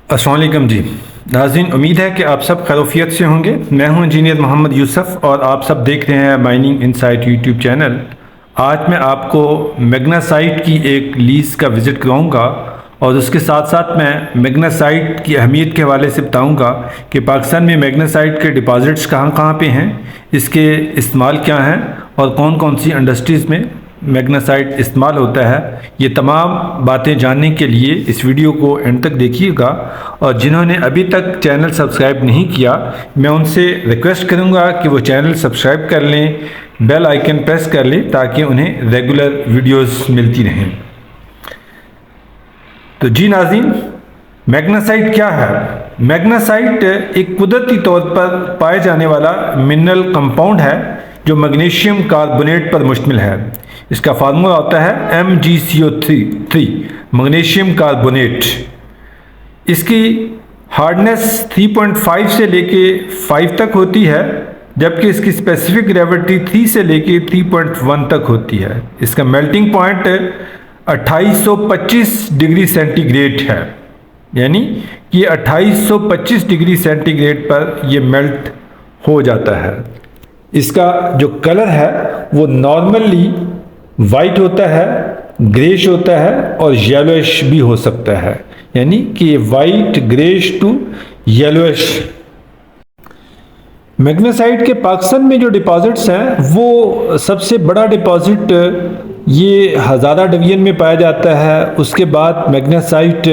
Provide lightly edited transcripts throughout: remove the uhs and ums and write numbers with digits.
अस्सलाम वालेकुम जी नाज़रीन, उम्मीद है कि आप सब खैरियत से होंगे। मैं हूं इंजीनियर मोहम्मद यूसुफ और आप सब देख रहे हैं माइनिंग इनसाइट यूट्यूब चैनल। आज मैं आपको मैग्नेसाइट की एक लीज़ का विज़िट कराऊंगा और उसके साथ साथ मैं मैग्नेसाइट की अहमियत के हवाले से बताऊंगा कि पाकिस्तान में मैग्नेसाइट के डिपॉज़िट्स कहाँ कहाँ पे हैं, इसके इस्तेमाल क्या हैं और कौन कौन सी इंडस्ट्रीज़ में मैग्नेसाइट इस्तेमाल होता है। ये तमाम बातें जानने के लिए इस वीडियो को एंड तक देखिएगा और जिन्होंने अभी तक चैनल सब्सक्राइब नहीं किया, मैं उनसे रिक्वेस्ट करूंगा कि वो चैनल सब्सक्राइब कर लें, बेल आइकन प्रेस कर लें ताकि उन्हें रेगुलर वीडियोस मिलती रहें। तो जी नाज़रीन, मैग्नेसाइट क्या है? मैग्नेसाइट एक कुदरती तौर पर पाए जाने वाला मिनरल कंपाउंड है जो मैग्नीशियम कार्बोनेट पर मुश्तमिल है। इसका फार्मूला होता है MgCO3 मैग्नीशियम कार्बोनेट। इसकी हार्डनेस 3.5 से लेके 5 तक होती है, जबकि इसकी स्पेसिफिक ग्रेविटी 3 से लेके 3.1 तक होती है। इसका मेल्टिंग पॉइंट 2825 डिग्री सेंटीग्रेड है, यानी कि 2825 डिग्री सेंटीग्रेड पर यह मेल्ट हो जाता है। इसका जो कलर है वो नॉर्मली वाइट होता है, ग्रेश होता है और येलोइश भी हो सकता है, यानी कि white greyish to yellowish. Magnesite के पाकिस्तान में जो डिपॉजिट्स हैं वो सबसे बड़ा डिपॉजिट ये हज़ारा डिवीज़न में पाया जाता है। उसके बाद मैग्नेसाइट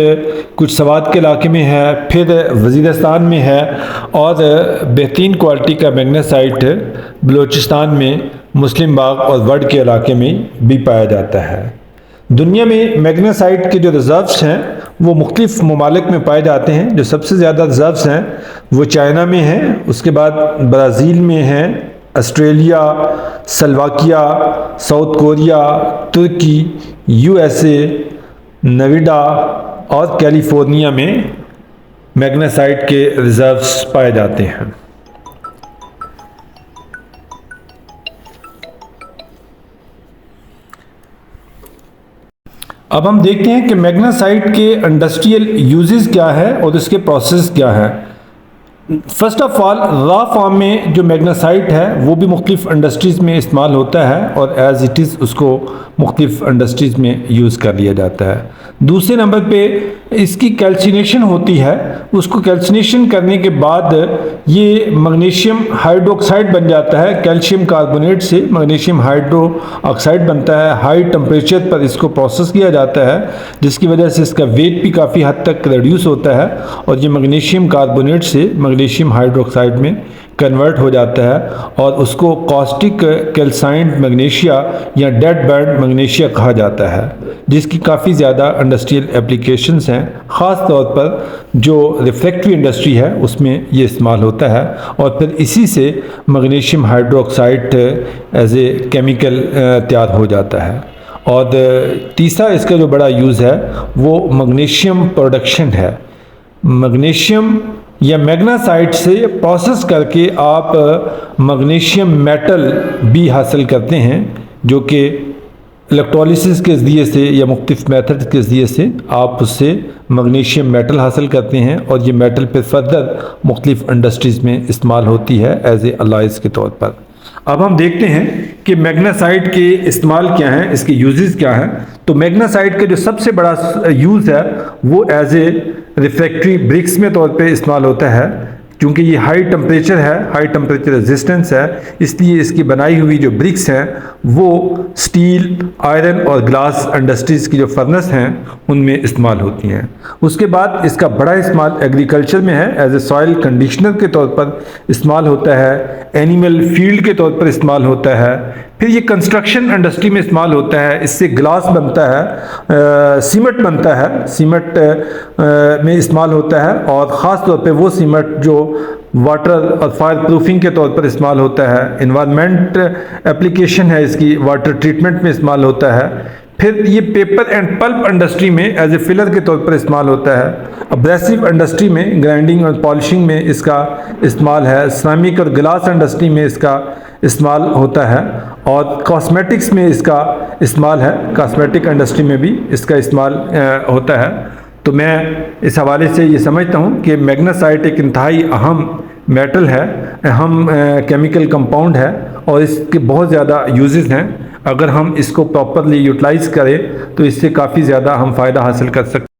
कुछ सवात के इलाके में है, फिर वज़ीरिस्तान में है और बेहतरीन क्वालिटी का मैग्नेसाइट बलूचिस्तान में मुस्लिम बाग और वर्ड के इलाके में भी पाया जाता है। दुनिया में मैग्नेसाइट के जो रिज़र्व्स हैं वो मुख्तलिफ़ ममालिक में पाए जाते हैं। जो सबसे ज़्यादा रिज़र्व्स हैं वो चाइना में हैं, उसके बाद ब्राज़ील में हैं, ऑस्ट्रेलिया, स्लोवाकिया, साउथ कोरिया, तुर्की, USA, नेवाडा और कैलिफोर्निया में मैग्नेसाइट के रिज़र्व्स पाए जाते हैं। अब हम देखते हैं कि मैग्नेसाइट के इंडस्ट्रियल यूजेस क्या है और इसके प्रोसेस क्या है। First of all, raw form में जो मैग्नेसाइट है वो भी मुख्तलिफ इंडस्ट्रीज़ में इस्तेमाल होता है और एज इट इज़ उसको मुख्तलिफ इंडस्ट्रीज़ में यूज़ कर लिया जाता है। दूसरे नंबर पे इसकी कैल्सिनेशन होती है। उसको कैल्सिनेशन करने के बाद ये मैग्नीशियम हाइड्रोक्साइड बन जाता है। कैल्शियम कार्बोनेट से मैग्नीशियम हाइड्रोक्साइड बनता है। हाई टेम्परेचर पर इसको प्रोसेस किया जाता है, जिसकी वजह से इसका वेट भी काफ़ी हद तक रिड्यूस होता है और ये मैग्नीशियम कार्बोनेट से मैग्नीशियम हाइड्रोक्साइड में कन्वर्ट हो जाता है और उसको कॉस्टिक कैल्साइंड मैग्नीशिया या डेड बैंड मैग्नीशिया कहा जाता है, जिसकी काफ़ी ज़्यादा इंडस्ट्रियल एप्लीकेशंस हैं। ख़ास तौर पर जो रिफ्रैक्टरी इंडस्ट्री है उसमें ये इस्तेमाल होता है और फिर इसी से magnesium hydroxide as a chemical तैयार हो जाता है। और तीसरा इसका जो बड़ा यूज़ है वो मैग्नीशियम प्रोडक्शन है। मैग्नीशियम या मैग्नेसाइट से प्रोसेस करके आप मैग्नीशियम मेटल भी हासिल करते हैं, जो कि इलेक्ट्रोलिसिस के ज़रिए से या मुख्तलिफ मेथड के ज़रिए से आप उससे मैग्नीशियम मेटल हासिल करते हैं और ये मेटल फिर फर्दर मुख्तलिफ इंडस्ट्रीज़ में इस्तेमाल होती है एज ए अलॉयज़ के तौर पर। अब हम देखते हैं कि मैग्नेसाइट के इस्तेमाल क्या हैं, इसके यूजेस क्या हैं। तो मैग्नेसाइट का जो सबसे बड़ा यूज़ है वो एज ए रिफ्रैक्टरी ब्रिक्स में तौर पे इस्तेमाल होता है। क्योंकि ये हाई टेम्परेचर है, हाई टेम्परेचर रेजिस्टेंस है, इसलिए इसकी बनाई हुई जो ब्रिक्स हैं वो स्टील, आयरन और ग्लास इंडस्ट्रीज़ की जो फर्नेस हैं उनमें इस्तेमाल होती हैं। उसके बाद इसका बड़ा इस्तेमाल एग्रीकल्चर में है, एज ए सॉइल कंडीशनर के तौर पर इस्तेमाल होता है, एनिमल फील्ड के तौर पर इस्तेमाल होता है, फिर ये कंस्ट्रक्शन इंडस्ट्री में इस्तेमाल होता है। इससे ग्लास बनता है, सीमेंट बनता है, सीमेंट में इस्तेमाल होता है और ख़ास तौर पे वो सीमेंट जो वाटर और फायर प्रूफिंग के तौर पर इस्तेमाल होता है। इन्वायरमेंट एप्लीकेशन है इसकी, वाटर ट्रीटमेंट में इस्तेमाल होता है। फिर ये पेपर एंड पल्प इंडस्ट्री में एज ए फिलर के तौर पर इस्तेमाल होता है। अब्रेसिव इंडस्ट्री में ग्राइंडिंग और पॉलिशिंग में इसका इस्तेमाल है। सिरेमिक और ग्लास इंडस्ट्री में इसका इस्तेमाल होता है और कॉस्मेटिक्स में इसका इस्तेमाल है। कॉस्मेटिक इंडस्ट्री में भी इसका इस्तेमाल होता है। तो मैं इस हवाले से ये समझता हूँ कि मैग्नेसाइट एक इंतहाई अहम मेटल है, अहम केमिकल कंपाउंड है और इसके बहुत ज़्यादा यूजेस हैं। अगर हम इसको प्रॉपरली यूटिलाइज़ करें तो इससे काफ़ी ज़्यादा हम फ़ायदा हासिल कर सकते हैं।